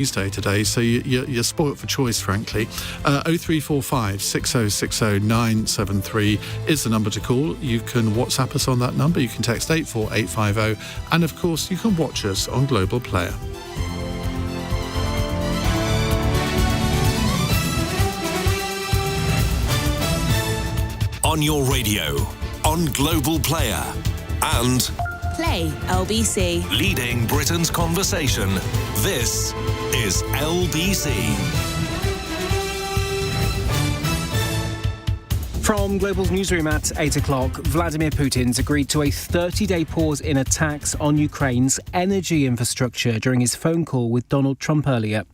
Tuesday today, so you're spoilt for choice, frankly. 0345 6060 973 is the number to call. You can WhatsApp us on that number. You can text 84850, and of course you can watch us on Global Player. On your radio, on Global Player, and Play LBC. Leading Britain's conversation. This is LBC. From Global's newsroom at 8 o'clock, Vladimir Putin's agreed to a 30-day pause in attacks on Ukraine's energy infrastructure during his phone call with Donald Trump earlier.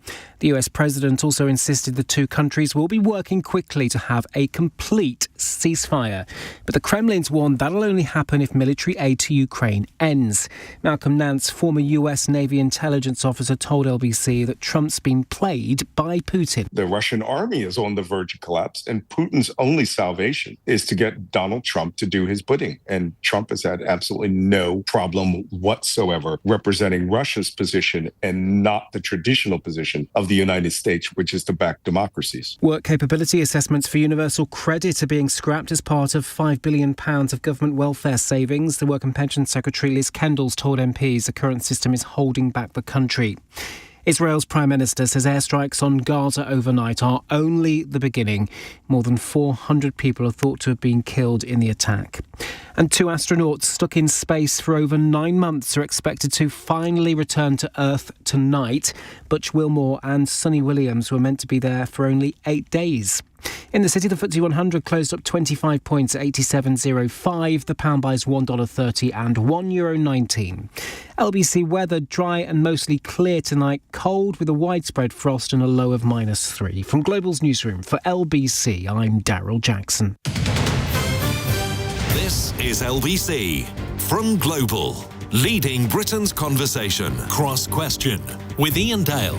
The US president also insisted the two countries will be working quickly to have a complete ceasefire. But the Kremlin's warned that'll only happen if military aid to Ukraine ends. Malcolm Nance, former US Navy intelligence officer, told LBC that Trump's been played by Putin. The Russian army is on the verge of collapse, and Putin's only salvation is to get Donald Trump to do his bidding. And Trump has had absolutely no problem whatsoever representing Russia's position and not the traditional position of the United States, which is to back democracies. Work capability assessments for universal credit are being scrapped as part of £5 billion of government welfare savings. The Work and Pensions Secretary Liz Kendall's told MPs the current system is holding back the country. Israel's Prime Minister says airstrikes on Gaza overnight are only the beginning. More than 400 people are thought to have been killed in the attack. And two astronauts stuck in space for over 9 months are expected to finally return to Earth tonight. Butch Wilmore and Sonny Williams were meant to be there for only 8 days. In the city, the FTSE 100 closed up 25 points at 87.05. The pound buys $1.30 and €1.19. LBC weather, dry and mostly clear tonight. Cold with a widespread frost and a low of -3. From Global's newsroom for LBC, I'm Daryl Jackson. This is LBC. From Global. Leading Britain's conversation. Cross Question. With Iain Dale.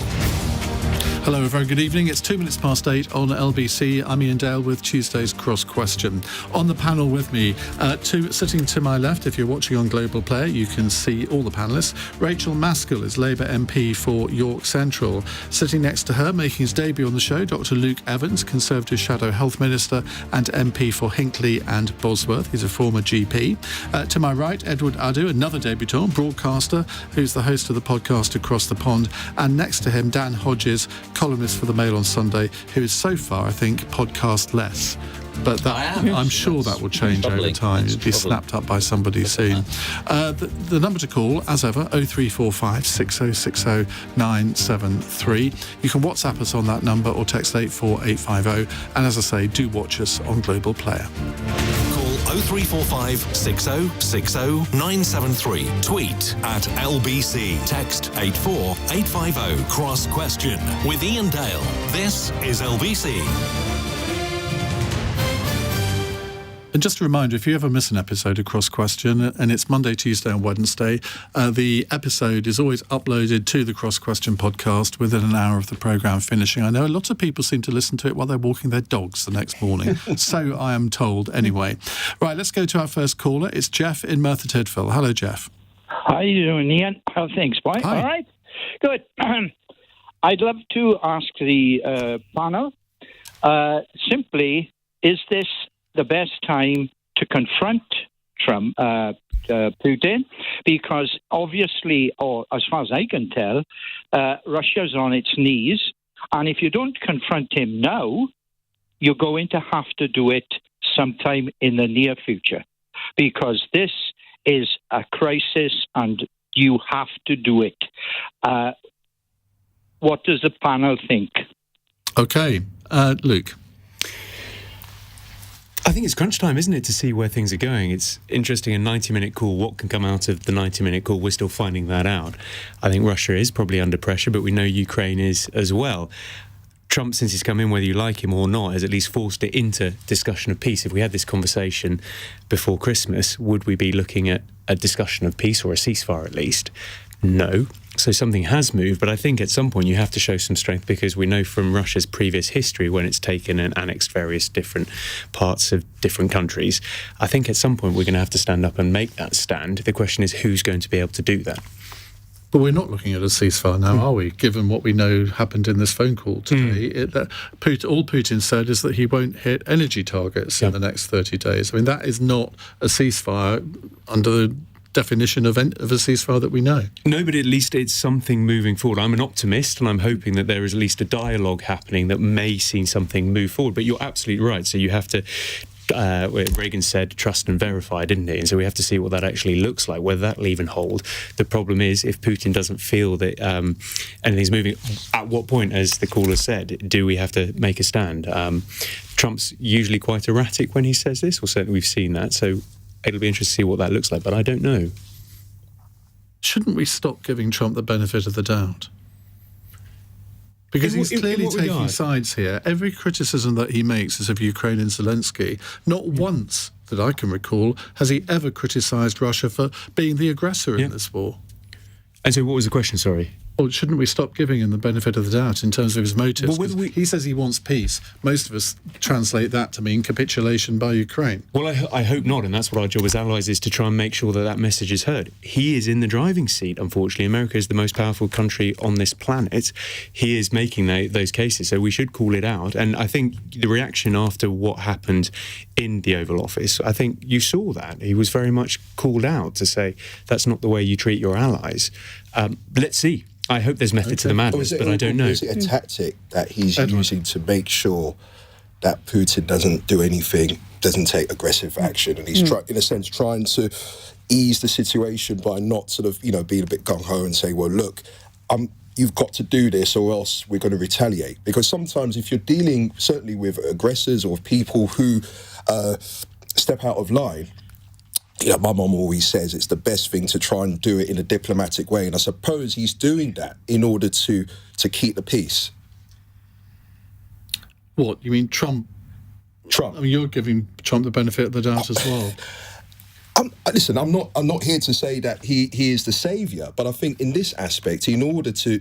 Hello, a very good evening. It's 2 minutes past 8 on LBC. I'm Iain Dale with Tuesday's Cross Question. On the panel with me, sitting to my left, if you're watching on Global Player, you can see all the panellists. Rachael Maskell is Labour MP for York Central. Sitting next to her, making his debut on the show, Dr Luke Evans, Conservative Shadow Health Minister and MP for Hinckley and Bosworth. He's a former GP. To my right, Edward Adoo, another debutant, broadcaster, who's the host of the podcast Across the Pond. And next to him, Dan Hodges, columnist for the Mail on Sunday, who is so far, I think, podcast-less. But I'm sure that will change over time. It'll be snapped up by somebody soon. The number to call, as ever, 0345 6060 973. You can WhatsApp us on that number or text 84850. And as I say, do watch us on Global Player. 0345 6060 973. Tweet at LBC. Text 84850. Cross Question with Iain Dale. This is LBC. And just a reminder, if you ever miss an episode of Cross Question, and it's Monday, Tuesday and Wednesday, the episode is always uploaded to the Cross Question podcast within an hour of the programme finishing. I know a lot of people seem to listen to it while they're walking their dogs the next morning. So I am told anyway. Right, let's go to our first caller. It's Jeff in Merthyr Tydfil. Hello, Jeff. How are you doing, Iain? How things, boy? Hi. All right? Good. I'd love to ask the panel, simply, is this the best time to confront Trump, Putin? Because obviously, or as far as I can tell, Russia's on its knees. And if you don't confront him now, you're going to have to do it sometime in the near future. Because this is a crisis and you have to do it. What does the panel think? Okay. Luke. I think it's crunch time, isn't it, to see where things are going. It's interesting, a 90-minute call. What can come out of the 90-minute call? We're still finding that out. I think Russia is probably under pressure, but we know Ukraine is as well. Trump, since he's come in, whether you like him or not, has at least forced it into discussion of peace. If we had this conversation before Christmas, would we be looking at a discussion of peace or a ceasefire at least? No. So something has moved, but I think at some point you have to show some strength, because we know from Russia's previous history, when it's taken and annexed various different parts of different countries, I think at some point we're going to have to stand up and make that stand. The question is, who's going to be able to do that? But we're not looking at a ceasefire now, are we? Given what we know happened in this phone call today, all Putin said is that he won't hit energy targets in the next 30 days. I mean, that is not a ceasefire under the definition of a ceasefire that we know. No, but at least it's something moving forward. I'm an optimist, and I'm hoping that there is at least a dialogue happening that may see something move forward. But you're absolutely right. So you have to... Reagan said trust and verify, didn't he? And so we have to see what that actually looks like, whether that'll even hold. The problem is, if Putin doesn't feel that anything's moving, at what point, as the caller said, do we have to make a stand? Trump's usually quite erratic when he says this, or certainly we've seen that, so it'll be interesting to see what that looks like, but I don't know. Shouldn't we stop giving Trump the benefit of the doubt? Because he's clearly taking sides here. Every criticism that he makes is of Ukraine and Zelensky. Not once, that I can recall, has he ever criticised Russia for being the aggressor in this war. And so what was the question, sorry? Well, shouldn't we stop giving him the benefit of the doubt in terms of his motives? Well, he says he wants peace. Most of us translate that to mean capitulation by Ukraine. Well, I hope not, and that's what our job as allies is, to try and make sure that that message is heard. He is in the driving seat, unfortunately. America is the most powerful country on this planet. He is making those cases, so we should call it out. And I think the reaction after what happened in the Oval Office, I think you saw that. He was very much called out to say, that's not the way you treat your allies. Let's see. I hope there's method to the madness, but I don't know. Is it a tactic that he's using to make sure that Putin doesn't do anything, doesn't take aggressive action, and he's in a sense trying to ease the situation by not sort of, being a bit gung-ho and say, well, look, you've got to do this or else we're going to retaliate. Because sometimes if you're dealing certainly with aggressors or people who step out of line, my mum always says it's the best thing to try and do it in a diplomatic way. And I suppose he's doing that in order to keep the peace. What? You mean Trump? I mean, you're giving Trump the benefit of the doubt as well. Listen, I'm not here to say that he is the saviour, but I think in this aspect, in order to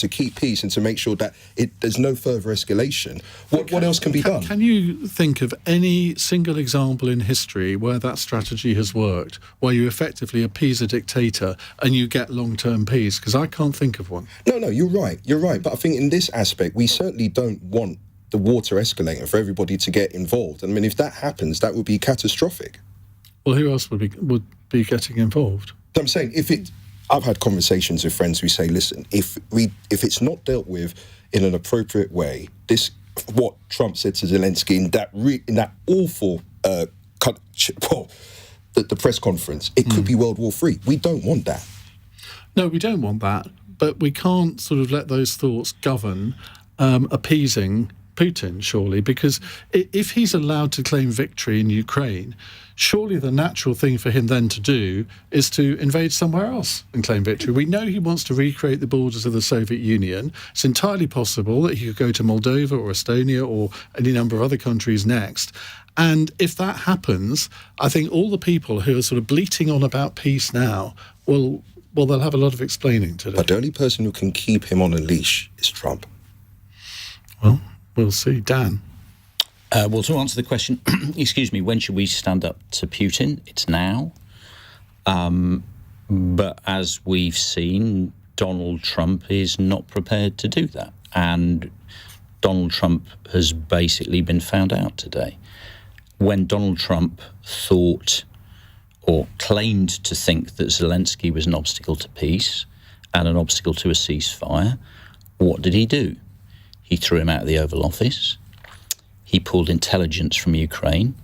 keep peace and to make sure that there's no further escalation, what else can be done? Can you think of any single example in history where that strategy has worked, where you effectively appease a dictator and you get long-term peace? Because I can't think of one. No, you're right. But I think in this aspect, we certainly don't want the war to escalate and for everybody to get involved. I mean, if that happens, that would be catastrophic. Well, who else would be getting involved? I'm saying I've had conversations with friends who say, listen, if it's not dealt with in an appropriate way, what Trump said to Zelensky in that awful the press conference, it could be World War III. We don't want that. No, we don't want that, but we can't sort of let those thoughts govern appeasing Putin, surely, because if he's allowed to claim victory in Ukraine, surely the natural thing for him then to do is to invade somewhere else and claim victory. We know he wants to recreate the borders of the Soviet Union. It's entirely possible that he could go to Moldova or Estonia or any number of other countries next. And if that happens, I think all the people who are sort of bleating on about peace now they'll have a lot of explaining to do. But the only person who can keep him on a leash is Trump. Well, we'll see. Dan? Well, to answer the question, excuse me, when should we stand up to Putin? It's now. But as we've seen, Donald Trump is not prepared to do that. And Donald Trump has basically been found out today. When Donald Trump thought or claimed to think that Zelensky was an obstacle to peace and an obstacle to a ceasefire, what did he do? He threw him out of the Oval Office. He pulled intelligence from Ukraine.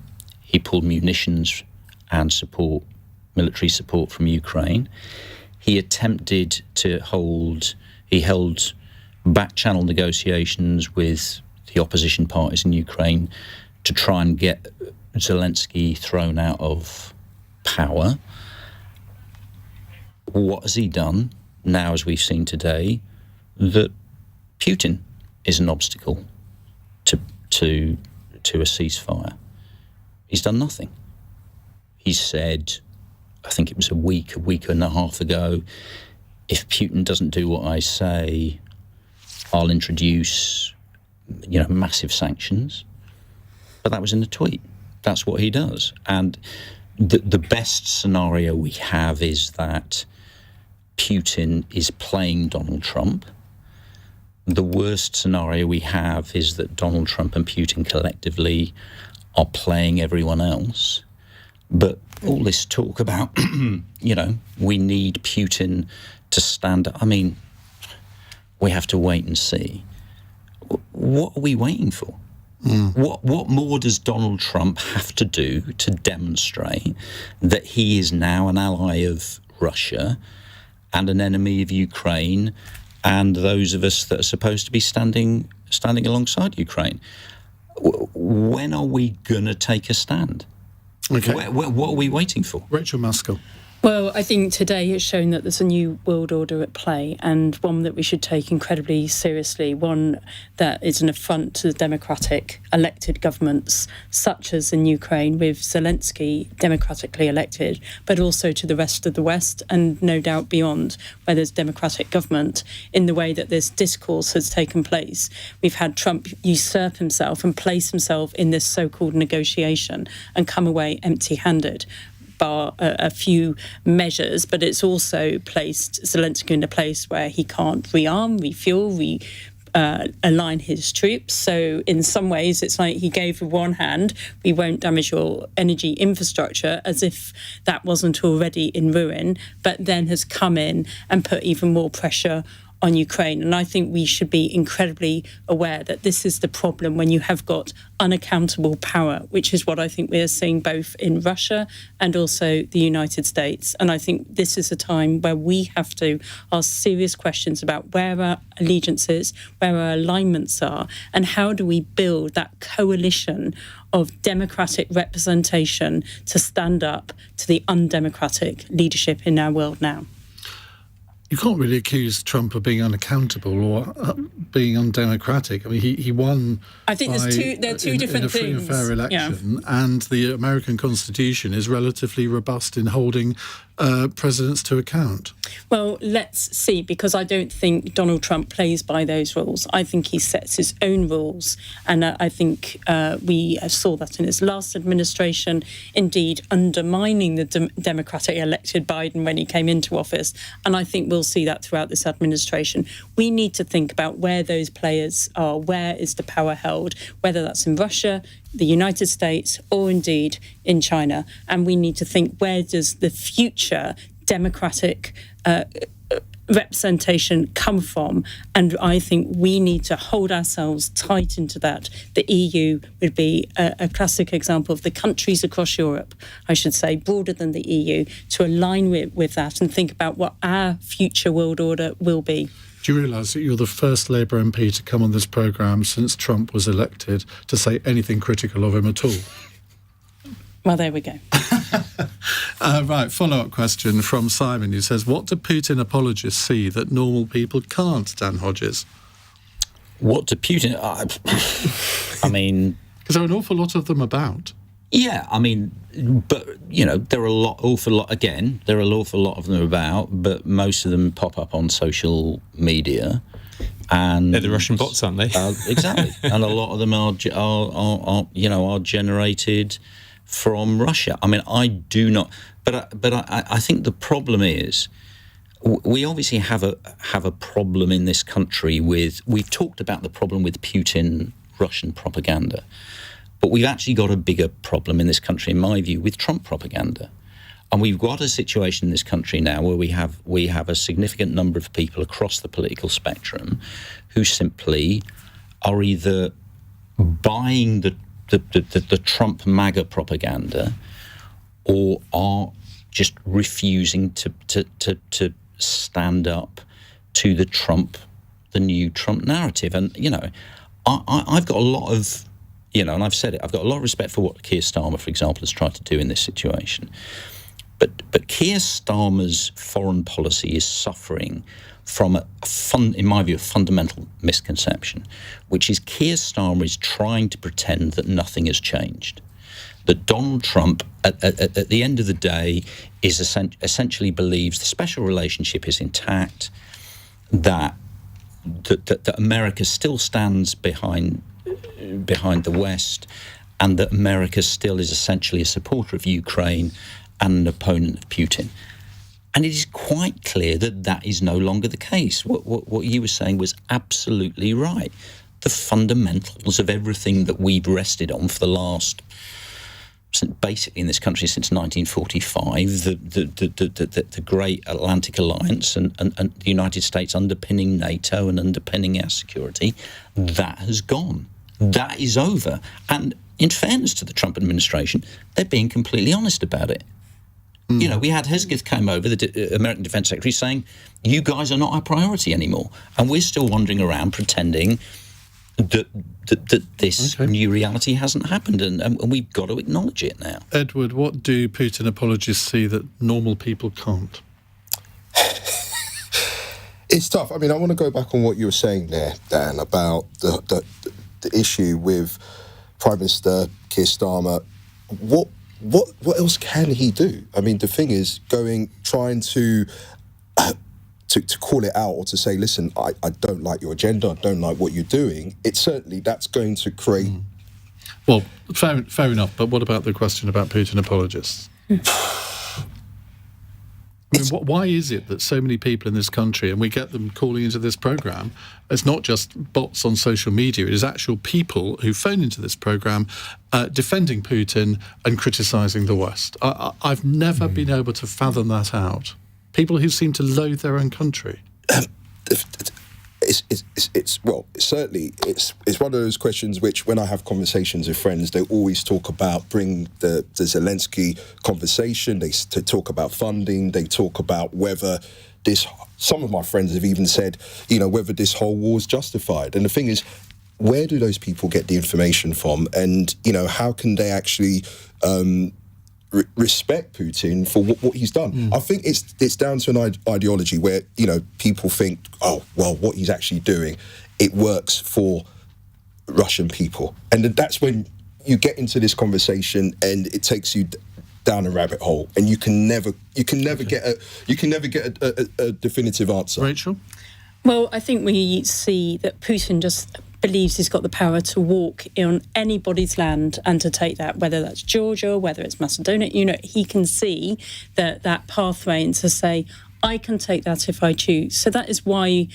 He pulled munitions and military support from Ukraine. He attempted to held back-channel negotiations with the opposition parties in Ukraine to try and get Zelensky thrown out of power. What has he done now, as we've seen today, that Putin is an obstacle to a ceasefire? He's done nothing. He said, I think it was a week and a half ago, if Putin doesn't do what I say, I'll introduce, massive sanctions. But that was in a tweet. That's what he does. And the best scenario we have is that Putin is playing Donald Trump. The worst scenario we have is that Donald Trump and Putin collectively are playing everyone else. But all this talk about, we need Putin to stand up. I mean, we have to wait and see. What are we waiting for? What more does Donald Trump have to do to demonstrate that he is now an ally of Russia and an enemy of Ukraine and those of us that are supposed to be standing alongside Ukraine? When are we going to take a stand? Okay. What are we waiting for? Rachael Maskell. Well, I think today has shown that there's a new world order at play, and one that we should take incredibly seriously, one that is an affront to the democratic elected governments, such as in Ukraine with Zelensky democratically elected, but also to the rest of the West and no doubt beyond, where there's democratic government, in the way that this discourse has taken place. We've had Trump usurp himself and place himself in this so-called negotiation and come away empty-handed, bar a few measures, but it's also placed Zelensky in a place where he can't rearm, refuel, align his troops. So in some ways, it's like he gave with one hand, we won't damage your energy infrastructure, as if that wasn't already in ruin, but then has come in and put even more pressure on Ukraine. And I think we should be incredibly aware that this is the problem when you have got unaccountable power, which is what I think we're seeing both in Russia and also the United States. And I think this is a time where we have to ask serious questions about where our allegiances, where our alignments are, and how do we build that coalition of democratic representation to stand up to the undemocratic leadership in our world now. You can't really accuse Trump of being unaccountable or being undemocratic. I mean, he won. I think there are two different in a free things. and fair election, and the American Constitution is relatively robust in holding presidents to account. Well, let's see, because I don't think Donald Trump plays by those rules. I think he sets his own rules, and I think we saw that in his last administration, indeed undermining the democratic elected Biden when he came into office, and I think we'll see that throughout this administration. We need to think about where those players are, where is the power held, whether that's in Russia, the United States, or indeed in China. And we need to think, where does the future democratic representation come from? And I think we need to hold ourselves tight into that. The EU would be a classic example of the countries across Europe, I should say, broader than the EU, to align with that and think about what our future world order will be. Do you realise that you're the first Labour MP to come on this programme since Trump was elected to say anything critical of him at all? Well, there we go. Right, follow-up question from Simon, who says, what do Putin apologists see that normal people can't, Dan Hodges? What do Putin... I mean... Because there are an awful lot of them about. Yeah, I mean, but, there are an awful lot of them about, but most of them pop up on social media. And they're the Russian bots, aren't they? Exactly. And a lot of them are generated from Russia. I mean, I do not... But I think the problem is, we obviously have a problem in this country with... We've talked about the problem with Putin Russian propaganda. But we've actually got a bigger problem in this country, in my view, with Trump propaganda. And we've got a situation in this country now where we have a significant number of people across the political spectrum who simply are either buying the Trump MAGA propaganda or are just refusing to stand up to the new Trump narrative. And, I've got a lot of... and I've said it, I've got a lot of respect for what Keir Starmer, for example, has tried to do in this situation. But Keir Starmer's foreign policy is suffering from, in my view, a fundamental misconception, which is Keir Starmer is trying to pretend that nothing has changed. That Donald Trump, at the end of the day, is essentially believes the special relationship is intact, that America still stands behind the West, and that America still is essentially a supporter of Ukraine and an opponent of Putin. And it is quite clear that that is no longer the case. What you were saying was absolutely right. The fundamentals of everything that we've rested on for the last, basically in this country since 1945, the great Atlantic Alliance and the United States underpinning NATO and underpinning our security, that has gone. That is over. And in fairness to the Trump administration, they're being completely honest about it. You know, we had Hesketh came over, the American Defense Secretary, saying, you guys are not our priority anymore. And we're still wandering around pretending that this new reality hasn't happened, and we've got to acknowledge it now. Edward, what do Putin apologists see that normal people can't? It's tough. I mean, I want to go back on what you were saying there, Dan, about the issue with Prime Minister Keir Starmer. What else can he do? I mean, the thing is, trying to call it out or to say, listen, I don't like your agenda, I don't like what you're doing, that's going to create... Well, fair enough, but what about the question about Putin apologists? I mean, why is it that so many people in this country, and we get them calling into this programme, it's not just bots on social media, it is actual people who phone into this programme defending Putin and criticising the West. I've never been able to fathom that out. People who seem to loathe their own country. It's one of those questions which, when I have conversations with friends, they always talk about, bring the Zelensky conversation, they talk about funding, they talk about whether some of my friends have even said, whether this whole war is justified. And the thing is, where do those people get the information from? And, how can they actually respect Putin for what he's done? I think it's down to an ideology where, people think, oh, well, what he's actually doing, it works for Russian people. And that's when you get into this conversation and it takes you down a rabbit hole, and you can never get a definitive answer. Rachel? Well, I think we see that Putin just believes he's got the power to walk on anybody's land and to take that, whether that's Georgia, whether it's Macedonia. He can see that pathway and to say, I can take that if I choose. So that is why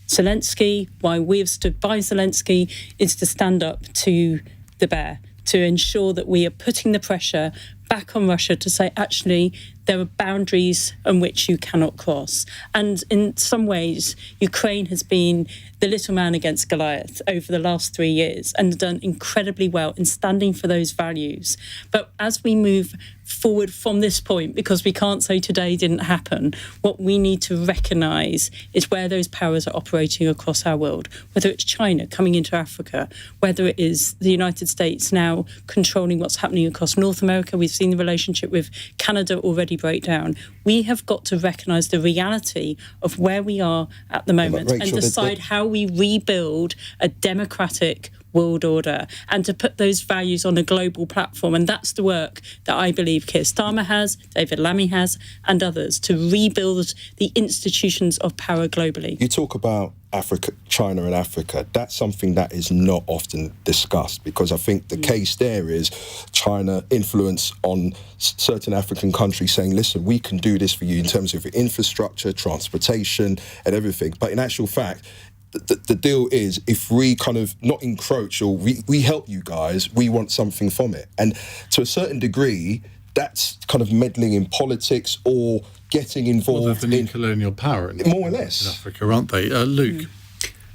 we have stood by Zelensky, is to stand up to the bear, to ensure that we are putting the pressure back on Russia to say, actually, there are boundaries on which you cannot cross. And in some ways, Ukraine has been the little man against Goliath over the last 3 years and done incredibly well in standing for those values. But as we move forward from this point, because we can't say today didn't happen, what we need to recognise is where those powers are operating across our world, whether it's China coming into Africa, whether it is the United States now controlling what's happening across North America. We've seen the relationship with Canada already break down. We have got to recognise the reality of where we are at the moment, Rachel, and decide how we rebuild a democratic world order and to put those values on a global platform. And that's the work that I believe Keir Starmer has, David Lammy has, and others, to rebuild the institutions of power globally. You talk about Africa, China and Africa. That's something that is not often discussed, because I think the case there is China influence on certain African countries saying, listen, we can do this for you in terms of your infrastructure, transportation and everything. But in actual fact, the deal is, if we kind of not encroach or we help you guys, we want something from it. And to a certain degree, that's kind of meddling in politics or getting involved in colonial power, more or less, in Africa, aren't they? Luke?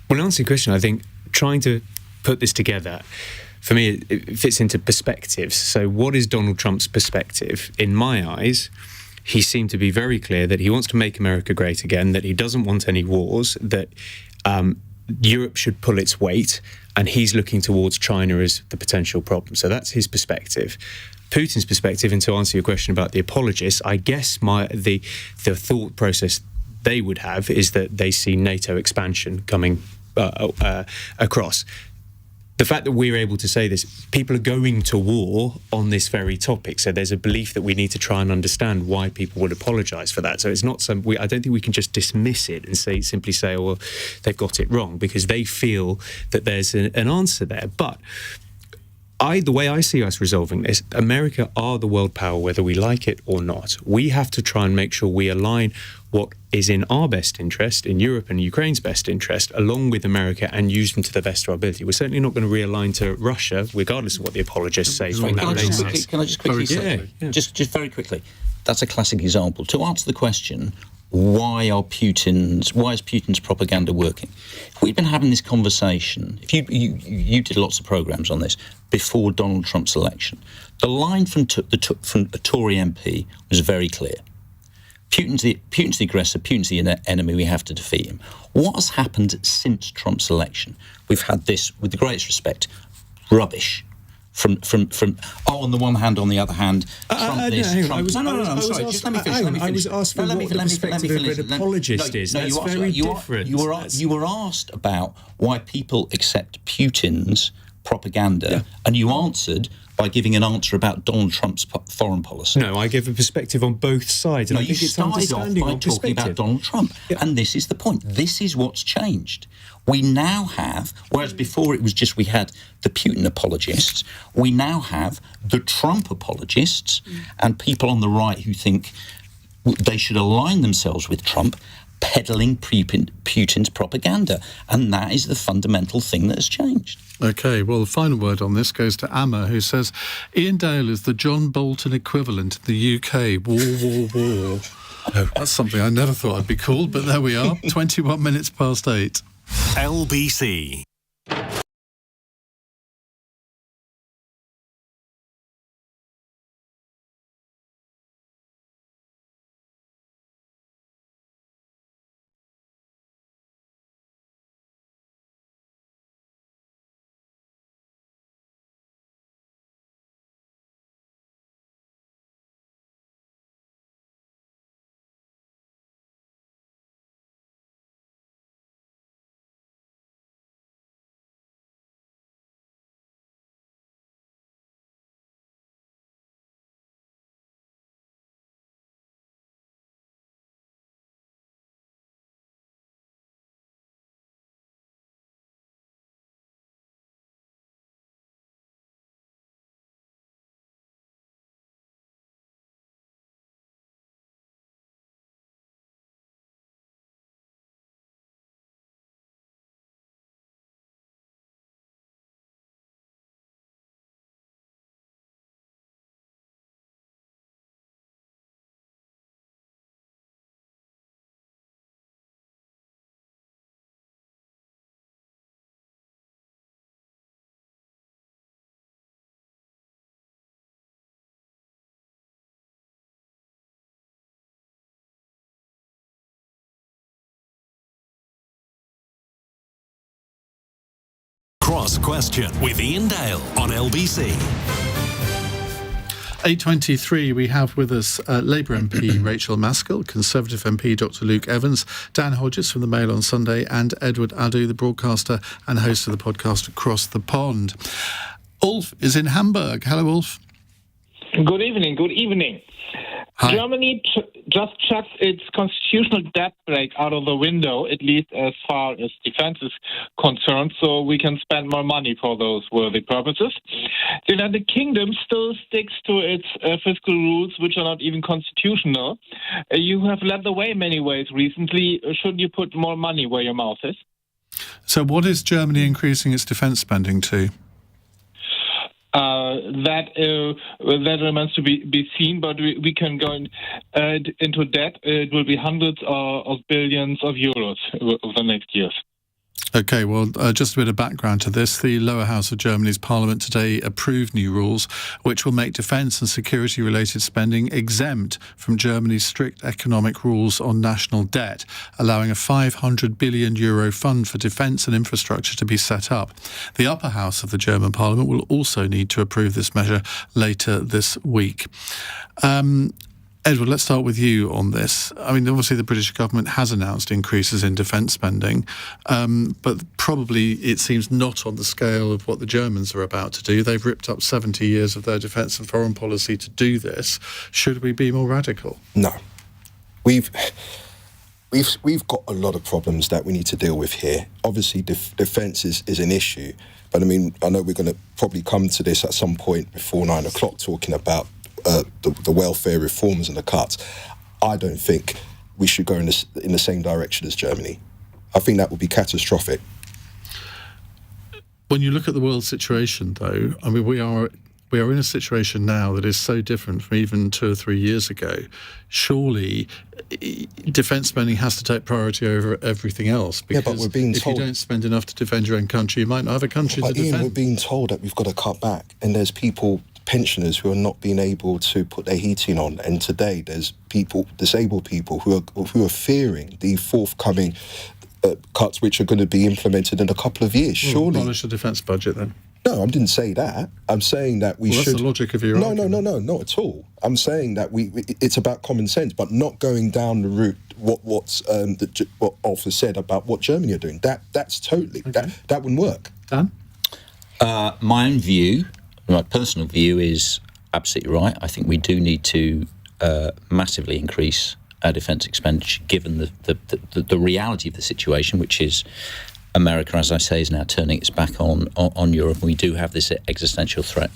Well, to answer your question, I think trying to put this together, for me, it fits into perspectives. So what is Donald Trump's perspective? In my eyes, he seemed to be very clear that he wants to make America great again, that he doesn't want any wars, that Europe should pull its weight, and he's looking towards China as the potential problem. So that's his perspective. Putin's perspective, and to answer your question about the apologists, I guess the thought process they would have is that they see NATO expansion coming across. The fact that we're able to say this, people are going to war on this very topic. So there's a belief that we need to try and understand why people would apologise for that. So it's not I don't think we can just dismiss it and simply say, oh, well, they've got it wrong, because they feel that there's an answer there. But The way I see us resolving this, America are the world power, whether we like it or not. We have to try and make sure we align what is in our best interest, in Europe and Ukraine's best interest, along with America, and use them to the best of our ability. We're certainly not going to realign to Russia, regardless of what the apologists say. Can I just quickly say, just very quickly, that's a classic example. To answer the question, why is Putin's propaganda working? We've been having this conversation. If you did lots of programs on this before Donald Trump's election. The line from a Tory MP was very clear. Putin's the aggressor, Putin's the enemy, we have to defeat him. What has happened since Trump's election? We've had this, with the greatest respect, rubbish. From on the one hand, on the other hand, Trump this, Trump... I'm sorry, just let me finish. I was asking what the perspective of an apologist is. That's very different. You were asked about why people accept Putin's propaganda, and you answered by giving an answer about Donald Trump's foreign policy. No, I give a perspective on both sides. And I think you started off by talking about Donald Trump. Yeah. And this is the point. This is what's changed. We now have, whereas before it was just we had the Putin apologists, we now have the Trump apologists and people on the right who think they should align themselves with Trump, peddling Putin's propaganda. And that is the fundamental thing that has changed. OK, well, the final word on this goes to Amma, who says, Iain Dale is the John Bolton equivalent in the UK. War. Oh, that's something I never thought I'd be called, but there we are, 21 minutes past 8. LBC. Cross Question with Iain Dale on LBC. 8:23, we have with us Labour MP Rachael Maskell, Conservative MP Dr Luke Evans, Dan Hodges from the Mail on Sunday, and Edward Adoo, the broadcaster and host of the podcast Across the Pond. Ulf is in Hamburg. Hello, Ulf. Good evening. Hi. Germany just chucks its constitutional debt brake out of the window, at least as far as defense is concerned, so we can spend more money for those worthy purposes. The United Kingdom still sticks to its fiscal rules, which are not even constitutional. You have led the way in many ways recently. Should you put more money where your mouth is? So what is Germany increasing its defence spending to? That remains to be seen, but we can go into debt. It will be hundreds of billions of euros over the next years. OK, well, just a bit of background to this. The lower house of Germany's parliament today approved new rules which will make defence and security-related spending exempt from Germany's strict economic rules on national debt, allowing a €500 billion fund for defence and infrastructure to be set up. The upper house of the German parliament will also need to approve this measure later this week. Edward, let's start with you on this. I mean, obviously the British government has announced increases in defence spending, but probably it seems not on the scale of what the Germans are about to do. They've ripped up 70 years of their defence and foreign policy to do this. Should we be more radical? No. We've we've got a lot of problems that we need to deal with here. Obviously, defence is an issue, but I mean, I know we're going to probably come to this at some point before 9 o'clock, talking about the welfare reforms and the cuts. I don't think we should go in the same direction as Germany. I think that would be catastrophic. When you look at the world situation, though, I mean, we are in a situation now that is so different from even 2 or 3 years ago. Surely, defence spending has to take priority over everything else. Because but we're being told, if you don't spend enough to defend your own country, you might not have a country to defend. Ian, we're being told that we've got to cut back, and there's people, pensioners, who are not being able to put their heating on. And today, there's disabled people who are fearing the forthcoming cuts, which are going to be implemented in a couple of years. Surely, abolish the defence budget then. No, I didn't say that. I'm saying that we should. That's the logic of your argument. No, not at all. I'm saying that it's about common sense, but not going down the route what Alf said about what Germany are doing. That's totally that wouldn't work. Dan? My own view, my personal view, is absolutely right. I think we do need to massively increase our defence expenditure, given the reality of the situation, which is America, as I say, is now turning its back on Europe. We do have this existential threat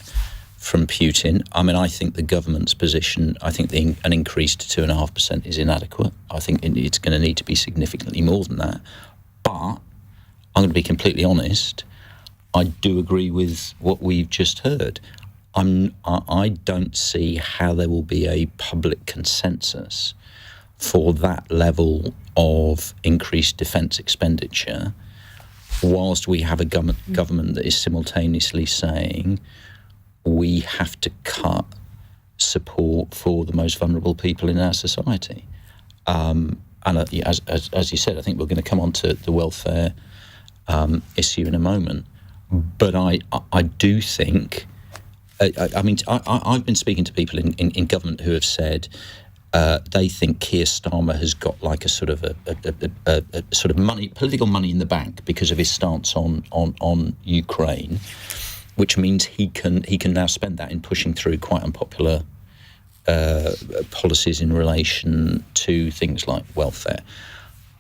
from Putin. I mean, I think the government's position, I think an increase to 2.5% is inadequate. I think it's going to need to be significantly more than that. But I'm going to be completely honest, I do agree with what we've just heard. I don't see how there will be a public consensus for that level of increased defence expenditure, whilst we have a government that is simultaneously saying we have to cut support for the most vulnerable people in our society. And as you said, I think we're going to come on to the welfare issue in a moment. But I do think, I've been speaking to people in government who have said they think Keir Starmer has got like a sort of political money in the bank because of his stance on Ukraine, which means he can now spend that in pushing through quite unpopular policies in relation to things like welfare.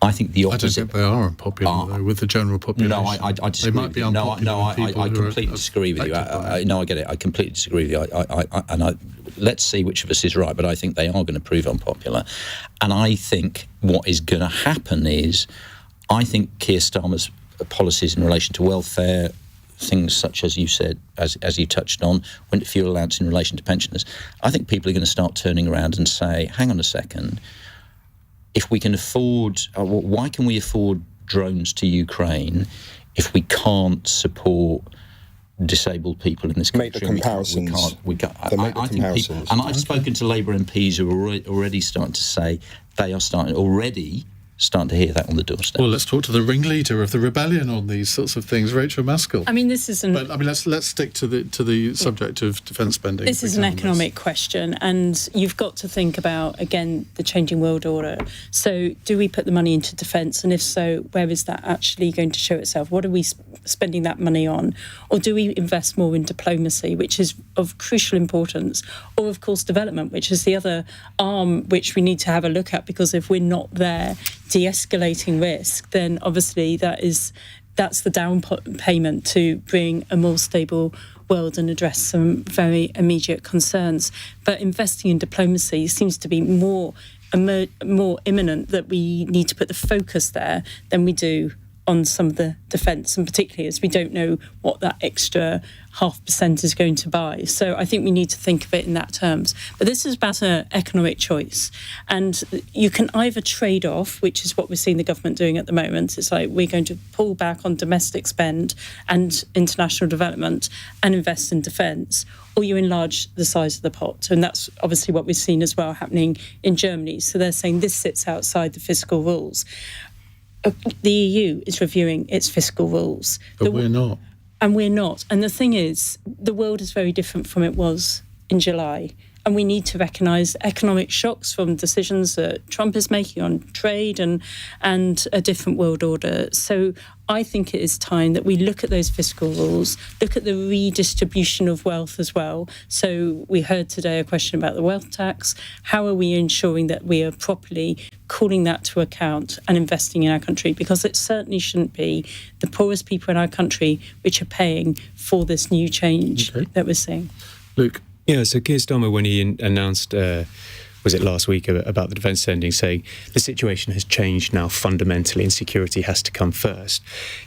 I think the opposite. I don't think they are unpopular though, with the general population. No, I disagree. They might be unpopular. I completely disagree with you. I get it. I completely disagree with you. Let's see which of us is right, but I think they are going to prove unpopular. And I think what is going to happen is, I think Keir Starmer's policies in relation to welfare, things such as you said, as you touched on, winter fuel allowance in relation to pensioners, I think people are going to start turning around and say, hang on a second, if we can afford, why can we afford drones to Ukraine if we can't support disabled people in this country? Make the comparisons. And I've spoken to Labour MPs who are already starting to say they are starting to hear that on the doorstep. Well, let's talk to the ringleader of the rebellion on these sorts of things, Rachael Maskell. I mean, this isn't. But I mean, let's stick to the subject of defence spending. This is an economic question, and you've got to think about, again, the changing world order. So, do we put the money into defence, and if so, where is that actually going to show itself? What are we spending that money on? Or do we invest more in diplomacy, which is of crucial importance, or of course development, which is the other arm which we need to have a look at, because if we're not there de-escalating risk, then obviously that's the down payment to bring a more stable world and address some very immediate concerns. But investing in diplomacy seems to be more imminent, that we need to put the focus there than we do on some of the defence, and particularly as we don't know what that extra 0.5% is going to buy. So I think we need to think of it in that terms. But this is about an economic choice. And you can either trade off, which is what we're seeing the government doing at the moment. It's like we're going to pull back on domestic spend and international development and invest in defence, or you enlarge the size of the pot. And that's obviously what we've seen as well happening in Germany. So they're saying this sits outside the fiscal rules. The EU is reviewing its fiscal rules. But we're not. And we're not. And the thing is, the world is very different from it was in July. And we need to recognise economic shocks from decisions that Trump is making on trade and a different world order. So I think it is time that we look at those fiscal rules, look at the redistribution of wealth as well. So we heard today a question about the wealth tax. How are we ensuring that we are properly calling that to account and investing in our country? Because it certainly shouldn't be the poorest people in our country which are paying for this new change that we're seeing. Luke? Yeah, so Keir Starmer, when he announced, was it last week, about the defence spending, saying the situation has changed now fundamentally and security has to come first.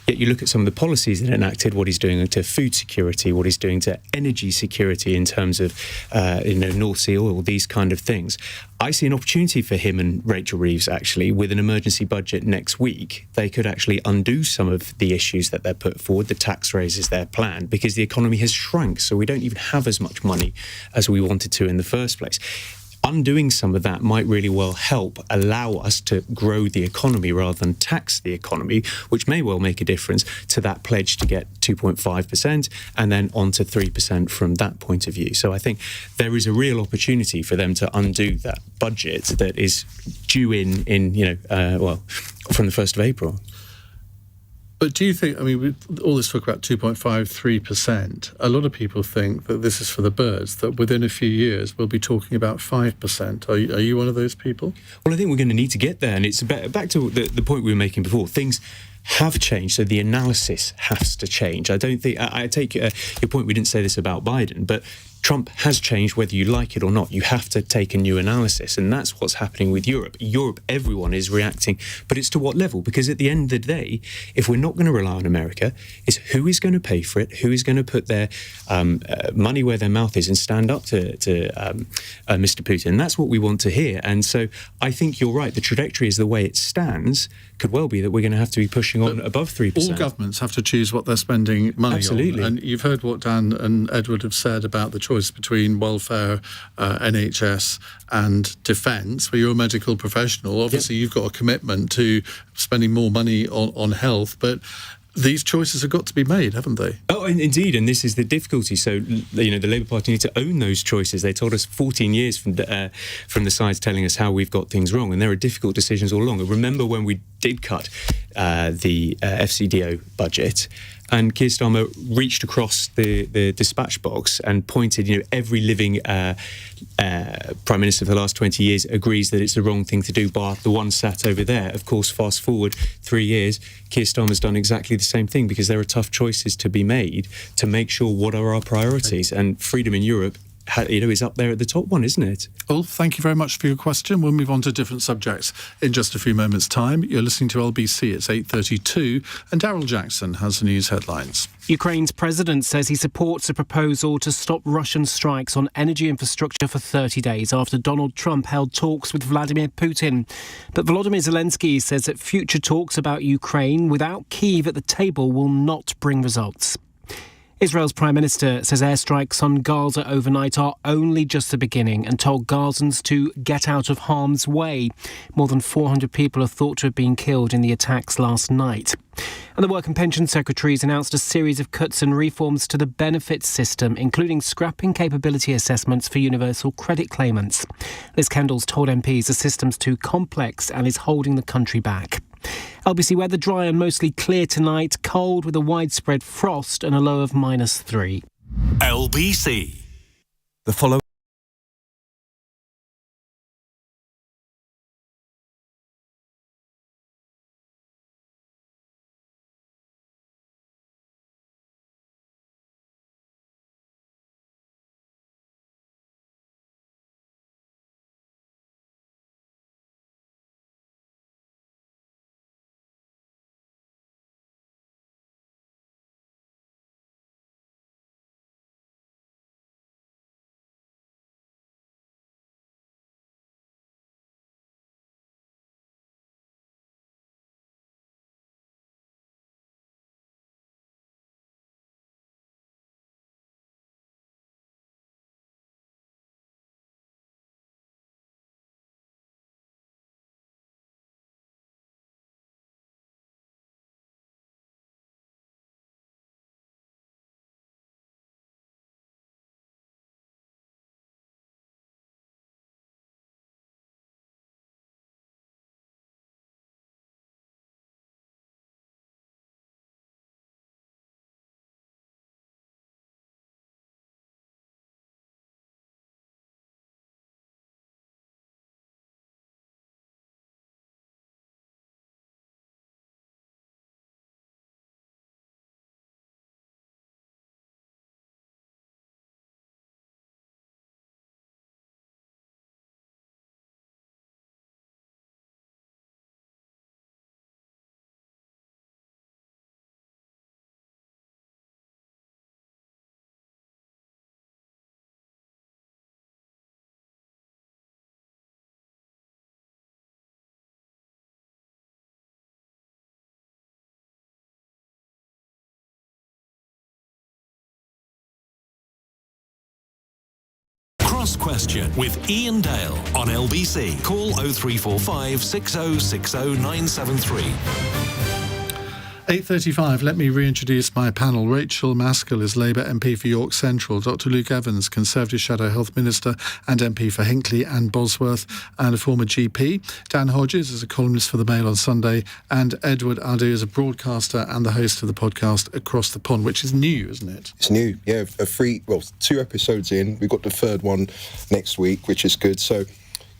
Yet you look at some of the policies that are enacted, what he's doing to food security, what he's doing to energy security in terms of North Sea oil, these kind of things. I see an opportunity for him and Rachel Reeves, actually, with an emergency budget next week. They could actually undo some of the issues that they're put forward, the tax raises they're planned, because the economy has shrunk, so we don't even have as much money as we wanted to in the first place. Undoing some of that might really well help allow us to grow the economy rather than tax the economy, which may well make a difference to that pledge to get 2.5% and then on to 3% from that point of view. So I think there is a real opportunity for them to undo that budget that is due in from the 1st of April. But do you think, with all this talk about 2.5%, 3%, a lot of people think that this is for the birds, that within a few years we'll be talking about 5%. Are you one of those people? Well, I think we're going to need to get there. And it's back to the point we were making before. Things have changed, so the analysis has to change. I don't think, I take your point, we didn't say this about Biden, but Trump has changed whether you like it or not. You have to take a new analysis, and that's what's happening with Europe. Europe, everyone is reacting, but it's to what level? Because at the end of the day, if we're not going to rely on America, it's who is going to pay for it, who is going to put their money where their mouth is and stand up to Mr. Putin. And that's what we want to hear. And so I think you're right. The trajectory is the way it stands could well be that we're going to have to be pushing on above 3%. All governments have to choose what they're spending money Absolutely. on. And you've heard what Dan and Edward have said about the choice between welfare, NHS and defence. Well, you're a medical professional. Obviously, You've got a commitment to spending more money on health, but these choices have got to be made, haven't they? Oh, indeed, and this is the difficulty. So, the Labour Party need to own those choices. They told us 14 years from the sides telling us how we've got things wrong, and there are difficult decisions all along. And remember when we did cut the FCDO budget, and Keir Starmer reached across the dispatch box and pointed, every living Prime Minister for the last 20 years agrees that it's the wrong thing to do, bar the one sat over there. Of course, fast forward 3 years, Keir Starmer's done exactly the same thing, because there are tough choices to be made to make sure what are our priorities. And freedom in Europe is up there at the top one, isn't it? Ulf, thank you very much for your question. We'll move on to different subjects in just a few moments' time. You're listening to LBC. It's 8:32, and Daryl Jackson has the news headlines. Ukraine's president says he supports a proposal to stop Russian strikes on energy infrastructure for 30 days after Donald Trump held talks with Vladimir Putin. But Volodymyr Zelensky says that future talks about Ukraine without Kyiv at the table will not bring results. Israel's Prime Minister says airstrikes on Gaza overnight are only just the beginning and told Gazans to get out of harm's way. More than 400 people are thought to have been killed in the attacks last night. And the Work and Pension Secretary has announced a series of cuts and reforms to the benefits system, including scrapping capability assessments for universal credit claimants. Liz Kendall's told MPs the system's too complex and is holding the country back. LBC weather dry and mostly clear tonight, cold with a widespread frost and a low of -3. LBC. The following Cross Question with Iain Dale on LBC. Call 0345 6060 973. 8:35, let me reintroduce my panel. Rachael Maskell is Labour MP for York Central. Dr Luke Evans, Conservative Shadow Health Minister and MP for Hinckley and Bosworth and a former GP. Dan Hodges is a columnist for the Mail on Sunday. And Adoo is a broadcaster and the host of the podcast Across the Pond, which is new, isn't it? It's new, yeah. 2 episodes in. We've got the third one next week, which is good. So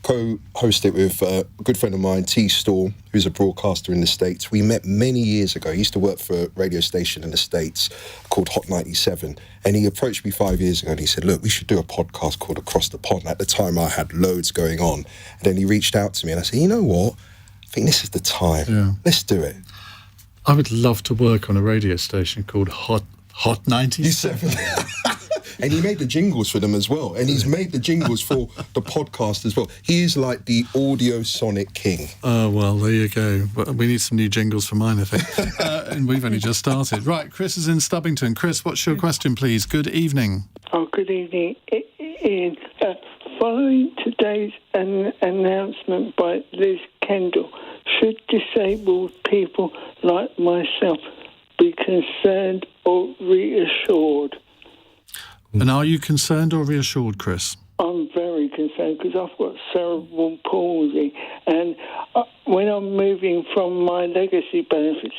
co-host it with a good friend of mine, T. Storm, who's a broadcaster in the States. We met many years ago. He used to work for a radio station in the States called Hot 97. And he approached me 5 years ago and he said, look, we should do a podcast called Across the Pond. At the time, I had loads going on. And then he reached out to me and I said, you know what? I think this is the time. Yeah. Let's do it. I would love to work on a radio station called Hot 97. And he made the jingles for them as well. And he's made the jingles for the podcast as well. He is like the audio sonic king. Oh, well, there you go. We need some new jingles for mine, I think. And we've only just started. Right, Chris is in Stubbington. Chris, what's your question, please? Good evening. Oh, good evening, Ian. Following today's announcement by Liz Kendall, should disabled people like myself be concerned or reassured? And are you concerned or reassured, Chris? I'm very concerned because I've got cerebral palsy, and when I'm moving from my legacy benefits,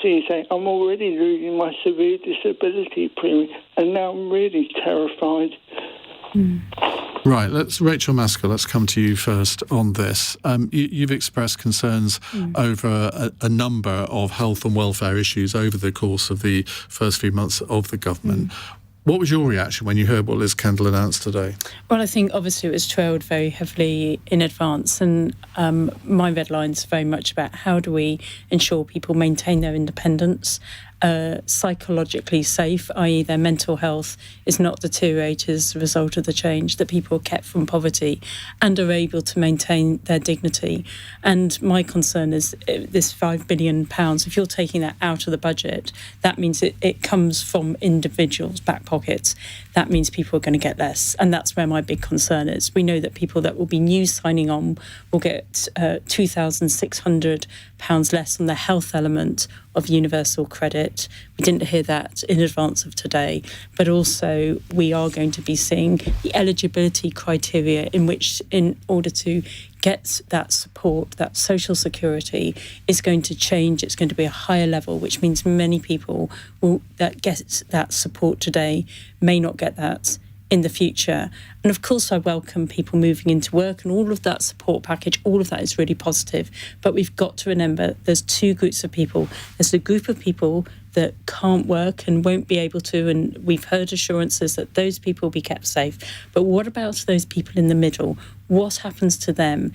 I'm already losing my severe disability premium, and now I'm really terrified. Right, Rachael Maskell, let's come to you first on this. You've expressed concerns over a number of health and welfare issues over the course of the first few months of the government. What was your reaction when you heard what Liz Kendall announced today? Well, I think obviously it was trailed very heavily in advance, and my red line's very much about how do we ensure people maintain their independence, psychologically safe, i.e. their mental health is not deteriorated as a result of the change, that people are kept from poverty and are able to maintain their dignity. And my concern is this £5 billion, if you're taking that out of the budget, that means it comes from individuals' back pockets. That means people are going to get less. And that's where my big concern is. We know that people that will be new signing on will get £2,600 less on the health element of universal credit. We didn't hear that in advance of today, but also we are going to be seeing the eligibility criteria in which, in order to get that support, that social security, is going to change. It's going to be a higher level, which means many people that get that support today may not get that in the future. And of course I welcome people moving into work and all of that support package, all of that is really positive. But we've got to remember there's two groups of people. There's the group of people that can't work and won't be able to, and we've heard assurances that those people will be kept safe. But what about those people in the middle? What happens to them?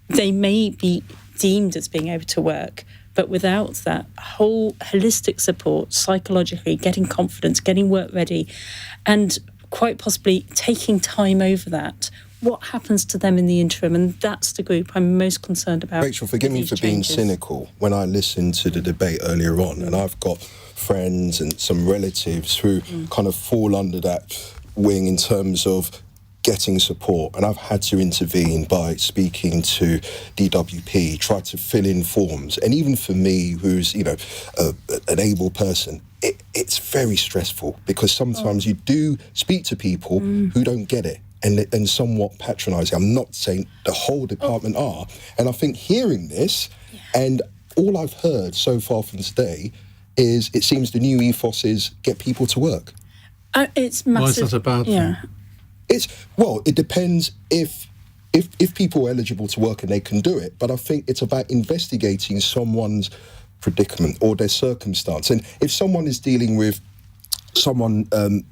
They may be deemed as being able to work, but without that whole holistic support, psychologically, getting confidence, getting work ready, and quite possibly taking time over that, what happens to them in the interim? And that's the group I'm most concerned about. Rachel, forgive me for being cynical. When I listened to the debate earlier on, and I've got friends and some relatives who kind of fall under that wing in terms of getting support, and I've had to intervene by speaking to DWP, try to fill in forms, and even for me, who's an able person, it's very stressful because sometimes you do speak to people who don't get it and somewhat patronising. I'm not saying the whole department are, and I think hearing this, and all I've heard so far from today is it seems the new ethos is get people to work. It's massive. Why is that a bad thing? It depends if people are eligible to work and they can do it, but I think it's about investigating someone's predicament or their circumstance. And if someone is dealing with, someone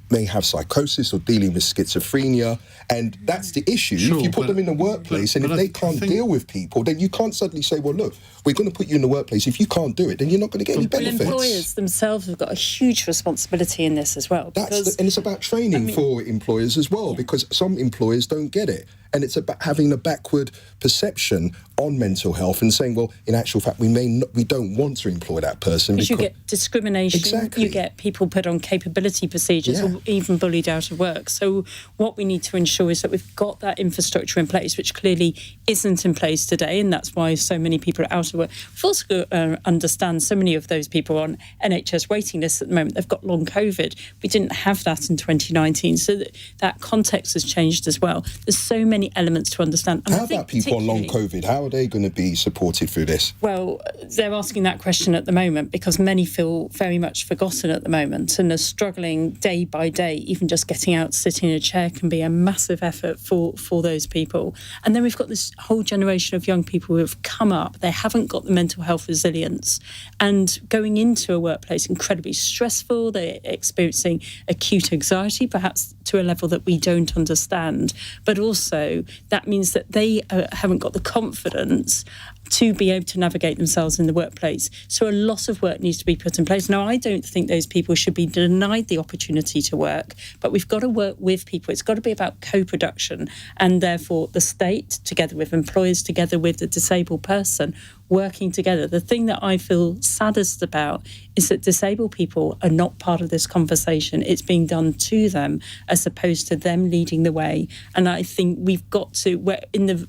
may have psychosis or dealing with schizophrenia, and that's the issue. Sure, if you put them in the workplace, and if they can't deal with people, then you can't suddenly say, well, look, we're going to put you in the workplace. If you can't do it, then you're not going to get any benefits. Employers themselves have got a huge responsibility in this as well. And it's about training for employers as well, because some employers don't get it. And it's about having a backward perception on mental health and saying, well, in actual fact, we don't want to employ that person. Because you get discrimination, exactly. You get people put on capability procedures or even bullied out of work. So what we need to ensure is that we've got that infrastructure in place, which clearly isn't in place today, and that's why so many people are out of work. We've also understand so many of those people on NHS waiting lists at the moment, they've got long COVID. We didn't have that in 2019, so that context has changed as well. There's so many elements to understand. And how about people on long COVID? How are they going to be supported through this? Well, they're asking that question at the moment because many feel very much forgotten at the moment and are struggling day by day. Even just getting out, sitting in a chair can be a massive effort for those people. And then we've got this whole generation of young people who have come up. They haven't got the mental health resilience and going into a workplace incredibly stressful. They're experiencing acute anxiety, perhaps to a level that we don't understand. But also that means that they haven't got the confidence to be able to navigate themselves in the workplace. So a lot of work needs to be put in place. Now, I don't think those people should be denied the opportunity to work, but we've got to work with people. It's got to be about co-production, and therefore the state, together with employers, together with the disabled person, working together. The thing that I feel saddest about is that disabled people are not part of this conversation. It's being done to them as opposed to them leading the way. And I think we've got to,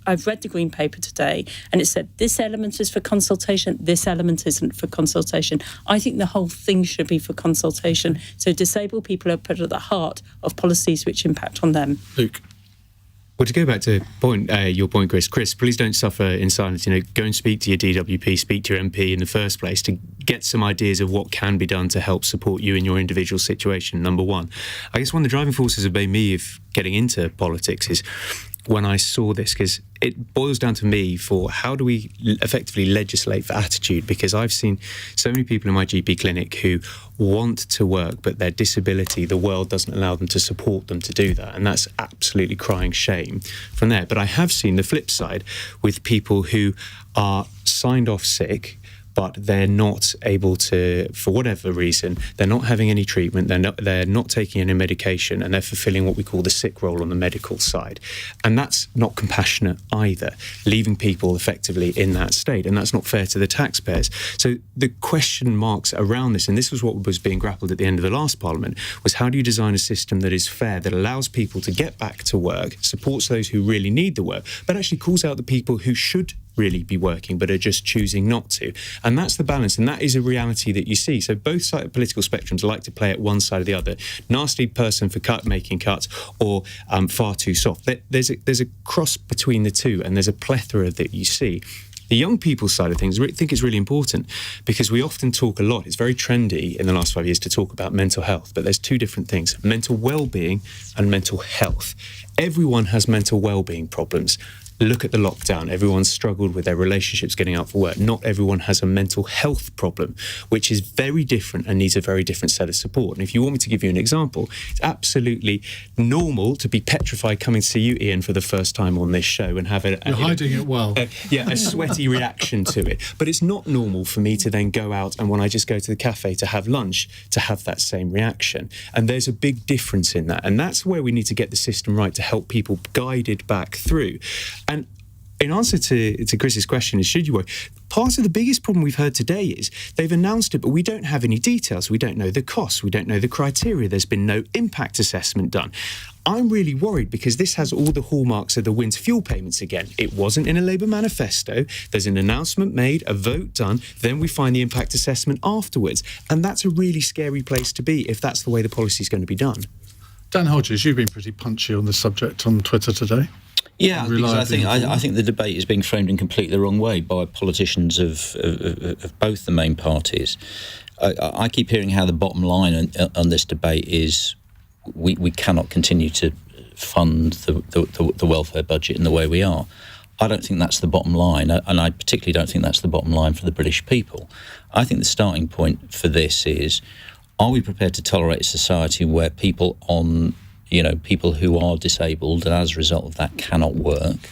I've read the Green Paper today, and it said this element is for consultation, this element isn't for consultation. I think the whole thing should be for consultation. So disabled people are put at the heart of policies which impact on them. Luke. Well, to go back to your point, Chris, please don't suffer in silence. Go and speak to your DWP, speak to your MP in the first place to get some ideas of what can be done to help support you in your individual situation, number one. I guess one of the driving forces of me of getting into politics is when I saw this, because it boils down to me for how do we effectively legislate for attitude, because I've seen so many people in my GP clinic who want to work, but their disability, the world doesn't allow them to support them to do that, and that's absolutely crying shame from there. But I have seen the flip side with people who are signed off sick, but they're not able to, for whatever reason, they're not having any treatment, they're not taking any medication, and they're fulfilling what we call the sick role on the medical side. And that's not compassionate either, leaving people effectively in that state, and that's not fair to the taxpayers. So the question marks around this, and this was what was being grappled at the end of the last Parliament, was how do you design a system that is fair, that allows people to get back to work, supports those who really need the work, but actually calls out the people who should really be working but are just choosing not to. And that's the balance, and that is a reality that you see. So both sides of political spectrums like to play at one side or the other. Nasty person for making cuts, or far too soft. There's a cross between the two, and there's a plethora that you see. The young people side of things, I think it's really important, because we often talk a lot. It's very trendy in the last 5 years to talk about mental health, but there's two different things: mental well-being and mental health. Everyone has mental well-being problems. Look at the lockdown. Everyone's struggled with their relationships, getting out for work. Not everyone has a mental health problem, which is very different and needs a very different set of support. And if you want me to give you an example, it's absolutely normal to be petrified coming to see you, Iain, for the first time on this show and have You're hiding it well. A sweaty reaction to it. But it's not normal for me to then go out and when I just go to the cafe to have lunch, to have that same reaction. And there's a big difference in that. And that's where we need to get the system right to help people guided back through. And in answer to Chris's question, is should you work? Part of the biggest problem we've heard today is they've announced it, but we don't have any details. We don't know the costs. We don't know the criteria. There's been no impact assessment done. I'm really worried because this has all the hallmarks of the winter fuel payments again. It wasn't in a Labour manifesto. There's an announcement made, a vote done, then we find the impact assessment afterwards. And that's a really scary place to be if that's the way the policy is going to be done. Dan Hodges, you've been pretty punchy on this subject on Twitter today. Yeah, because I think the debate is being framed in completely the wrong way by politicians of both the main parties. I keep hearing how the bottom line on this debate is we cannot continue to fund the welfare budget in the way we are. I don't think that's the bottom line, and I particularly don't think that's the bottom line for the British people. I think the starting point for this is, are we prepared to tolerate a society where people who are disabled and as a result of that cannot work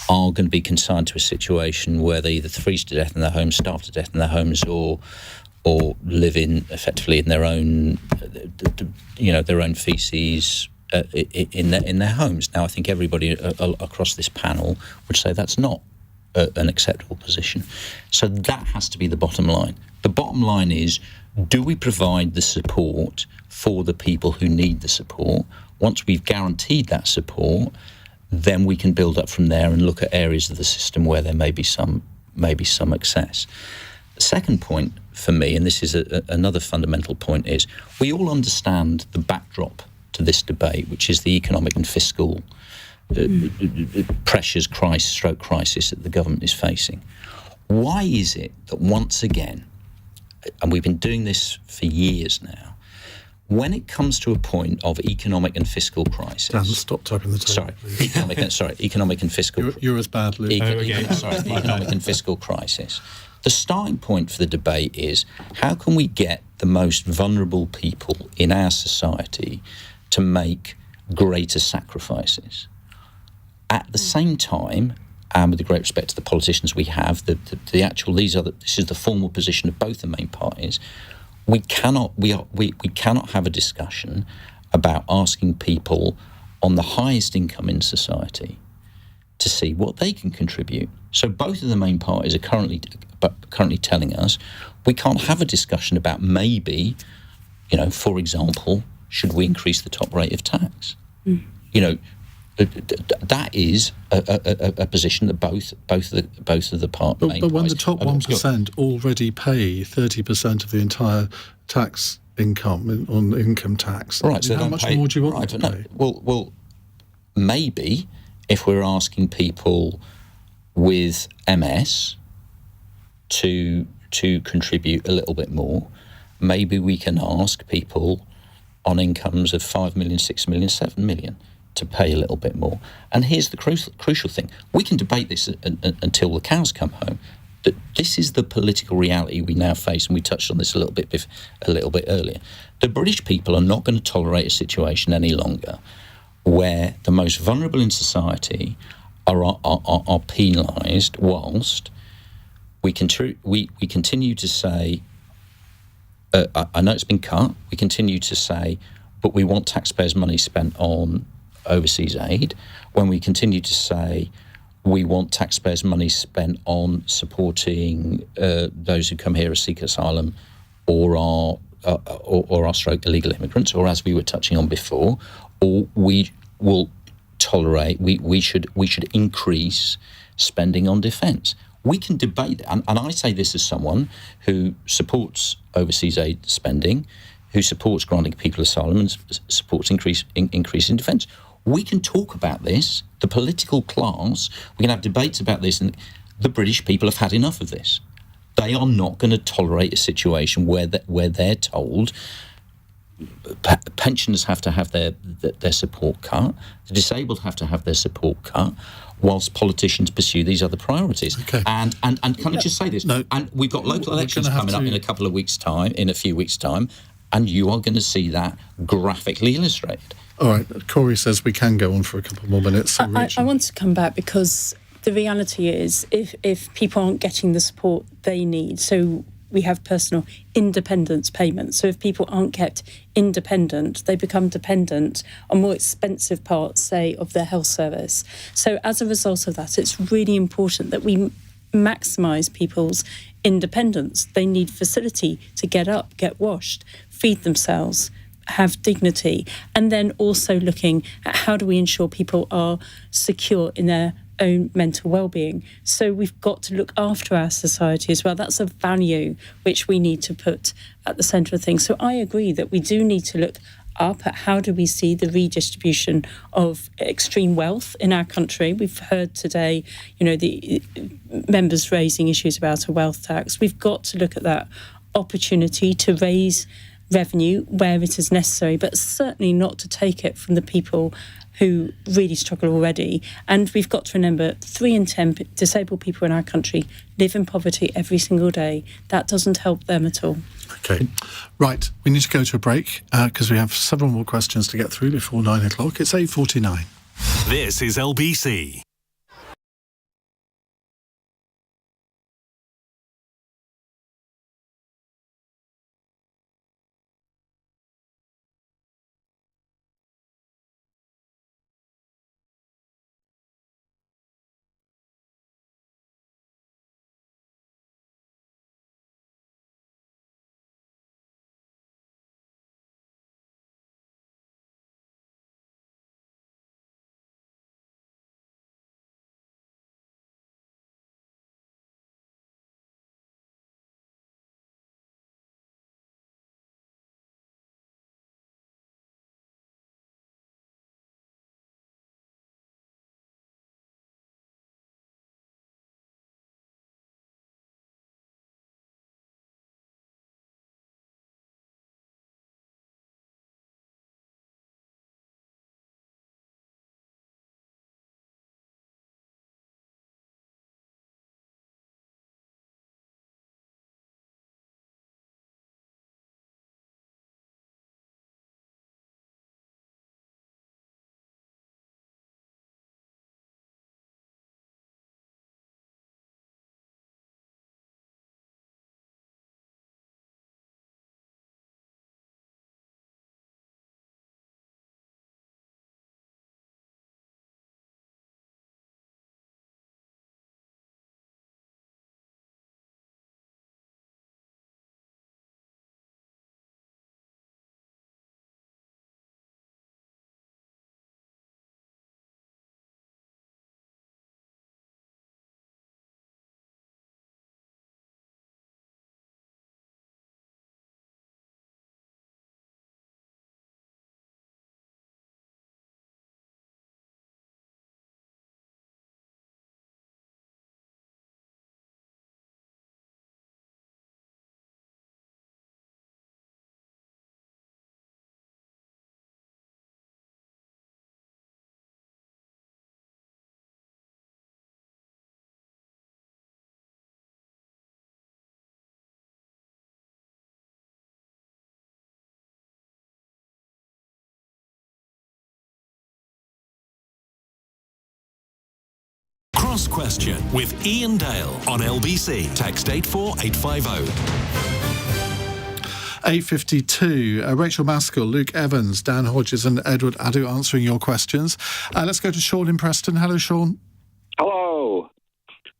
are going to be consigned to a situation where they either freeze to death in their homes, starve to death in their homes, or live effectively in their own feces in their homes. Now, I think everybody across this panel would say that's not an acceptable position. So that has to be the bottom line. The bottom line is, do we provide the support for the people who need the support? Once we've guaranteed that support, then we can build up from there and look at areas of the system where there may be some excess. The second point for me, and this is another fundamental point, is we all understand the backdrop to this debate, which is the economic and fiscal pressures, crisis that the government is facing. Why is it that once again, and we've been doing this for years now, when it comes to a point of economic and fiscal crisis... Dan, stop typing the table. Economic and fiscal... You're as bad, Luke. Economic and fiscal crisis. The starting point for the debate is, how can we get the most vulnerable people in our society to make greater sacrifices? At the same time, and with the great respect to the politicians we have, this is the formal position of both the main parties. We cannot have a discussion about asking people on the highest income in society to see what they can contribute. So both of the main parties are currently telling us we can't have a discussion about maybe, for example, should we increase the top rate of tax? That is a position that both of the parties. But when the top 1% already pay 30% of the entire tax income on income tax, right? So how much more do you want them to pay? Well, maybe if we're asking people with MS to contribute a little bit more, maybe we can ask people on incomes of 5 million, 6 million, 7 million to pay a little bit more. And here's the crucial thing. We can debate this until the cows come home. That this is the political reality we now face, and we touched on this a little bit earlier. The British people are not going to tolerate a situation any longer where the most vulnerable in society are penalised whilst we continue to say, I know it's been cut, we continue to say, but we want taxpayers' money spent on overseas aid, when we continue to say we want taxpayers' money spent on supporting those who come here as seek asylum or are stroke illegal immigrants, or as we were touching on before, or we will tolerate, we should increase spending on defence. We can debate, and I say this as someone who supports overseas aid spending, who supports granting people asylum and supports increase in defence. We can talk about this, the political class, we can have debates about this, and the British people have had enough of this. They are not going to tolerate a situation where they're told pensioners have to have their support cut, the disabled have to have their support cut, whilst politicians pursue these other priorities. Okay. And can I just say this? No. And we've got local elections coming up in a few weeks' time, and you are going to see that graphically illustrated. All right, Corey says we can go on for a couple more minutes. So I want to come back because the reality is if people aren't getting the support they need, so we have personal independence payments. So if people aren't kept independent, they become dependent on more expensive parts, say, of their health service. So as a result of that, it's really important that we maximise people's independence. They need facility to get up, get washed, feed themselves, have dignity, and then also looking at how do we ensure people are secure in their own mental well-being. So we've got to look after our society as well. That's a value which we need to put at the centre of things. So I agree that we do need to look up at how do we see the redistribution of extreme wealth in our country. We've heard today, the members raising issues about a wealth tax. We've got to look at that opportunity to raise revenue where it is necessary, but certainly not to take it from the people who really struggle already. And we've got to remember 3 in 10 disabled people in our country live in poverty every single day. That doesn't help them at all. Okay. Right, we need to go to a break because we have several more questions to get through before 9 o'clock. It's 8:49. This is LBC. Cross Question with Iain Dale on LBC. Text 84850. 8:52. Rachael, Maskell, Luke Evans, Dan Hodges and Edward Adoo answering your questions. Let's go to Sean in Preston. Hello, Sean. Hello.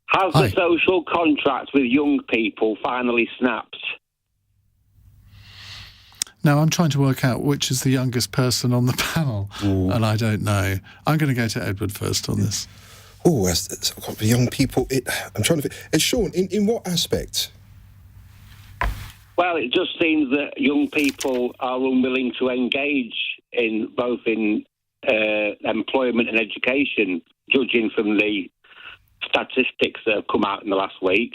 Has Hi. the social contract with young people finally snapped? Now, I'm trying to work out which is the youngest person on the panel, and I don't know. I'm going to go to Edward first on this. Oh, as the young people, I'm trying to think. Sean, in what aspect? Well, it just seems that young people are unwilling to engage in both in employment and education, judging from the statistics that have come out in the last week.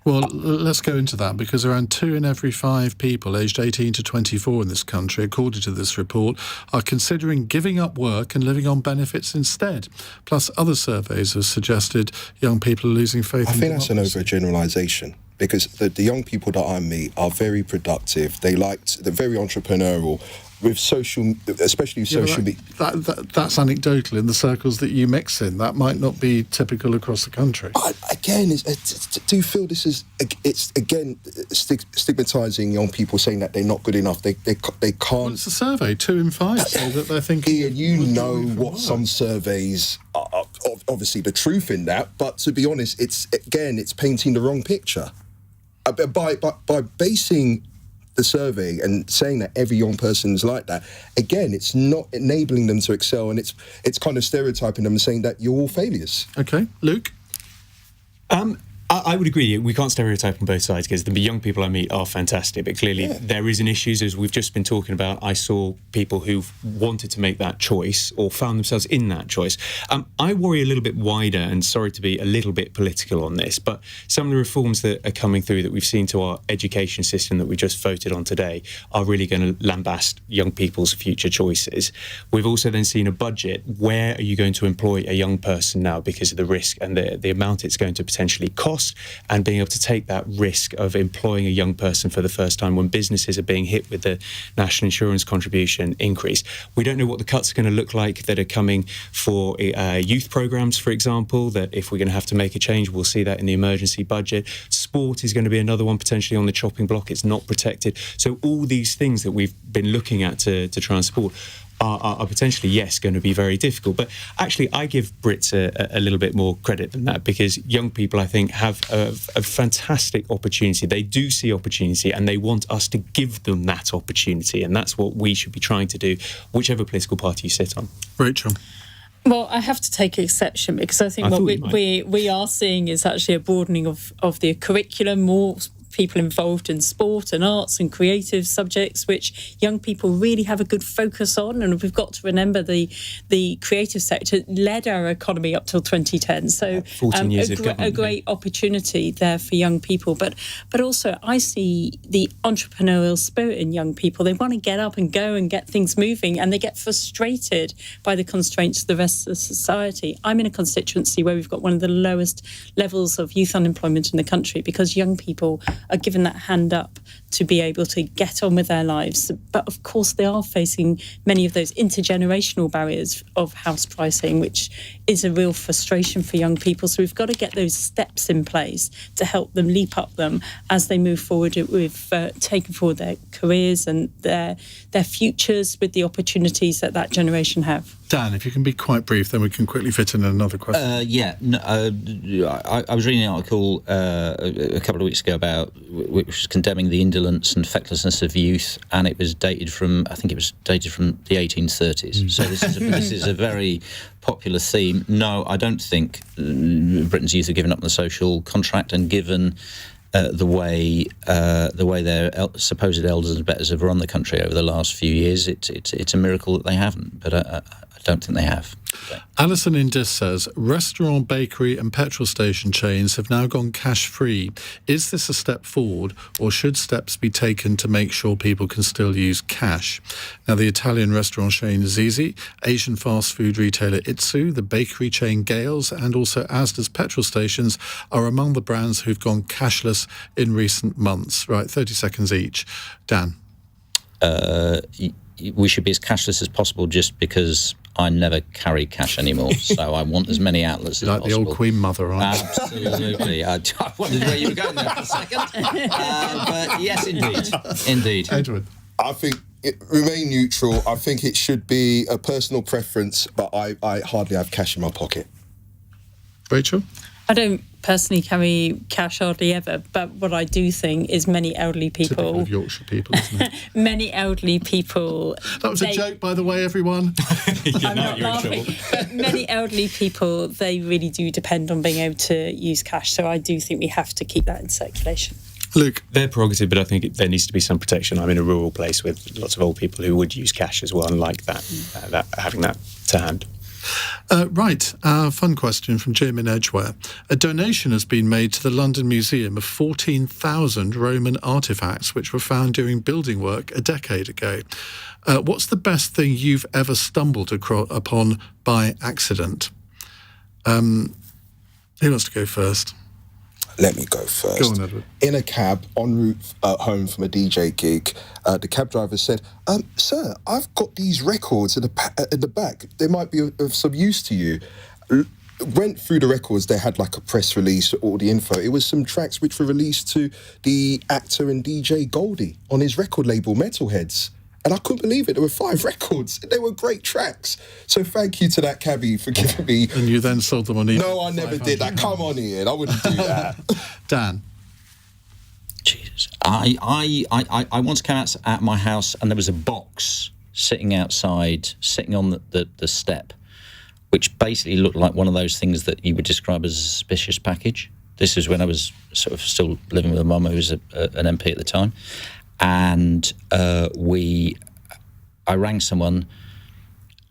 Well, let's go into that, because around 2 in every 5 people aged 18 to 24 in this country, according to this report, are considering giving up work and living on benefits instead. Plus, other surveys have suggested young people are losing faith in I think democracy. that's an overgeneralisation, because the young people that I meet are very productive. They're very entrepreneurial. With especially social media. That's anecdotal in the circles that you mix in. That might not be typical across the country. I do you feel this is stigmatising young people, saying that they're not good enough. They can't. Well, it's a survey. 2 in 5 say that they're thinking. Ian, you know what some surveys are, obviously the truth in that, but to be honest, it's painting the wrong picture. By basing the survey and saying that every young person is like that, again, it's not enabling them to excel, and it's kind of stereotyping them and saying that you're all failures. Okay, Luke? I would agree. We can't stereotype on both sides, because the young people I meet are fantastic, but clearly there is an issue, as we've just been talking about. I saw people who've wanted to make that choice or found themselves in that choice. I worry a little bit wider, and sorry to be a little bit political on this, but some of the reforms that are coming through that we've seen to our education system that we just voted on today are really going to lambast young people's future choices. We've also then seen a budget. Where are you going to employ a young person now, because of the risk and the amount it's going to potentially cost? And being able to take that risk of employing a young person for the first time when businesses are being hit with the national insurance contribution increase. We don't know what the cuts are going to look like that are coming for youth programmes, for example, that if we're going to have to make a change, we'll see that in the emergency budget. Sport is going to be another one potentially on the chopping block. It's not protected. So all these things that we've been looking at to try and support are potentially, yes, going to be very difficult. But actually, I give Brits a little bit more credit than that, because young people, I think, have a fantastic opportunity. They do see opportunity, and they want us to give them that opportunity. And that's what we should be trying to do, whichever political party you sit on. Rachel? Well, I have to take exception, because I think what we are seeing is actually a broadening of the curriculum, more people involved in sport and arts and creative subjects, which young people really have a good focus on. And we've got to remember the creative sector led our economy up till 2010. So 14 years of government, a great opportunity there for young people. But also I see the entrepreneurial spirit in young people. They want to get up and go and get things moving, and they get frustrated by the constraints of the rest of society. I'm in a constituency where we've got one of the lowest levels of youth unemployment in the country, because young people are given that hand up to be able to get on with their lives. But of course, they are facing many of those intergenerational barriers of house pricing, which is a real frustration for young people. So we've got to get those steps in place to help them leap up them as they move forward with taking forward their careers and their futures with the opportunities that generation have. Dan, if you can be quite brief, then we can quickly fit in another question. I was reading an article a couple of weeks ago which was condemning the indolence and fecklessness of youth, and it was dated from the 1830s. So this is a very popular theme. No, I don't think Britain's youth have given up the social contract, and given the way their supposed elders and betters have run the country over the last few years, it's a miracle that they haven't. But I don't think they have. Alison in Dis says, restaurant, bakery and petrol station chains have now gone cash-free. Is this a step forward, or should steps be taken to make sure people can still use cash? Now, the Italian restaurant chain Zizi, Asian fast food retailer Itsu, the bakery chain Gales, and also Asda's petrol stations are among the brands who've gone cashless in recent months. Right, 30 seconds each. Dan? We should be as cashless as possible, just because I never carry cash anymore, so I want as many outlets as like possible. the old Queen Mother, aren't you? Absolutely. I wondered where you were going there for a second. But yes, indeed. Edward. I think remain neutral. I think it should be a personal preference, but I hardly have cash in my pocket. Rachel? I don't personally carry cash hardly ever, but what I do think is many elderly people... Typical of Yorkshire people, isn't it? Many elderly people... That was a joke, by the way, everyone. I'm not laughing. But many elderly people, they really do depend on being able to use cash, so I do think we have to keep that in circulation. Luke? Their prerogative, but I think there needs to be some protection. I'm in a rural place with lots of old people who would use cash as well and like that having that to hand. Right, fun question from Jim in Edgware. A donation has been made to the London Museum of 14,000 Roman artefacts which were found during building work a decade ago. What's the best thing you've ever stumbled upon by accident? Who wants to go first? Let me go first. Go on, Edward. In a cab, en route home from a DJ gig, the cab driver said, "Sir, I've got these records in the back. They might be of some use to you." Went through the records. They had like a press release, all the info. It was some tracks which were released to the actor and DJ Goldie on his record label, Metalheads. And I couldn't believe it. There were 5 records. They were great tracks. So thank you to that cabbie for giving me... And you then sold them on eBay? No, I never did that. Come on, Ian. I wouldn't do that. Dan? Jesus. I once came out at my house and there was a box sitting outside, sitting on the step, which basically looked like one of those things that you would describe as a suspicious package. This is when I was sort of still living with a mum who was an MP at the time. And I rang someone,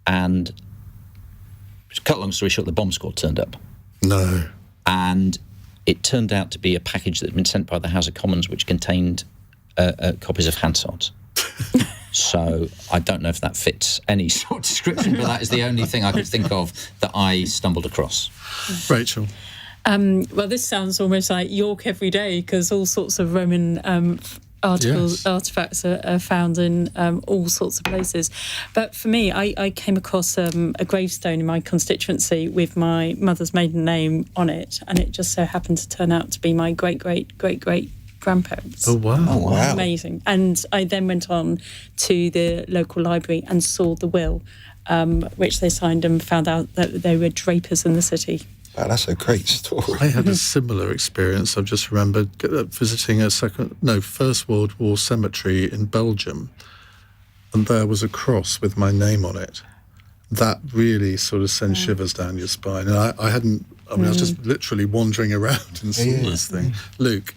and to cut a long story short, the bomb squad turned up. No. And it turned out to be a package that had been sent by the House of Commons, which contained copies of Hansard's. So I don't know if that fits any sort of description, but that is the only thing I could think of that I stumbled across. Rachel? Well, this sounds almost like York every day, because all sorts of Roman artifacts are found in all sorts of places. But for me, I came across a gravestone in my constituency with my mother's maiden name on it, and it just so happened to turn out to be my great-great-great-great-grandparents. Oh, wow. Oh, wow. Amazing. And I then went on to the local library and saw the will, which they signed, and found out that they were drapers in the city. Wow, that's a great story. I had a similar experience. I've just remembered visiting First World War cemetery in Belgium, and there was a cross with my name on it. That really sort of sends shivers down your spine. And I was just literally wandering around and saw this thing. Luke?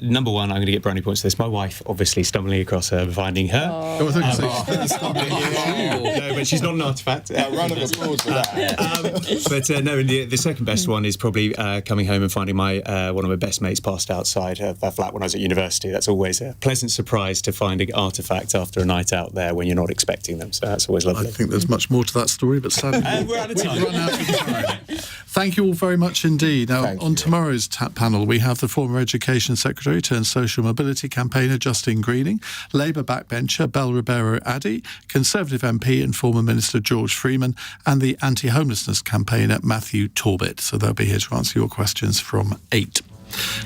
Number one, I'm going to get brownie points for this. My wife, obviously, stumbling across her, finding her. I No, but she's not an artefact. A round of applause for that. The second best one is probably coming home and finding one of my best mates passed outside her flat when I was at university. That's always a pleasant surprise to find an artefact after a night out there when you're not expecting them. So that's always lovely. I think there's much more to that story, but sadly we're out of time. We've run out of time. Thank you all very much indeed. Now, on tomorrow's panel, we have the former Education Secretary turned social mobility campaigner Justine Greening, Labour backbencher Belle Ribeiro Addy, Conservative MP and former Minister George Freeman, and the anti-homelessness campaigner Matthew Torbett. So they'll be here to answer your questions from 8.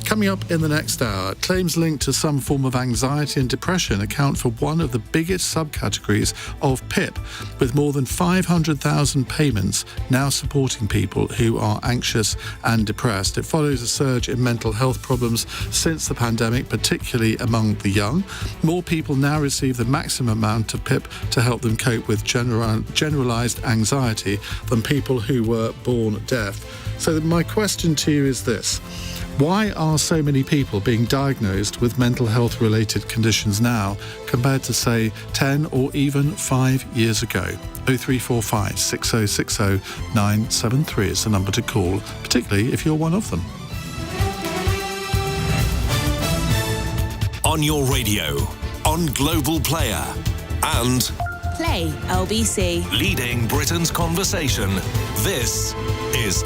Coming up in the next hour, claims linked to some form of anxiety and depression account for one of the biggest subcategories of PIP, with more than 500,000 payments now supporting people who are anxious and depressed. It follows a surge in mental health problems since the pandemic, particularly among the young. More people now receive the maximum amount of PIP to help them cope with generalised anxiety than people who were born deaf. So my question to you is this. Why are so many people being diagnosed with mental health related conditions now compared to, say, 10 or even 5 years ago? 0345 6060 973 is the number to call, particularly if you're one of them. On your radio, on Global Player, and Play LBC. leading Britain's conversation. This is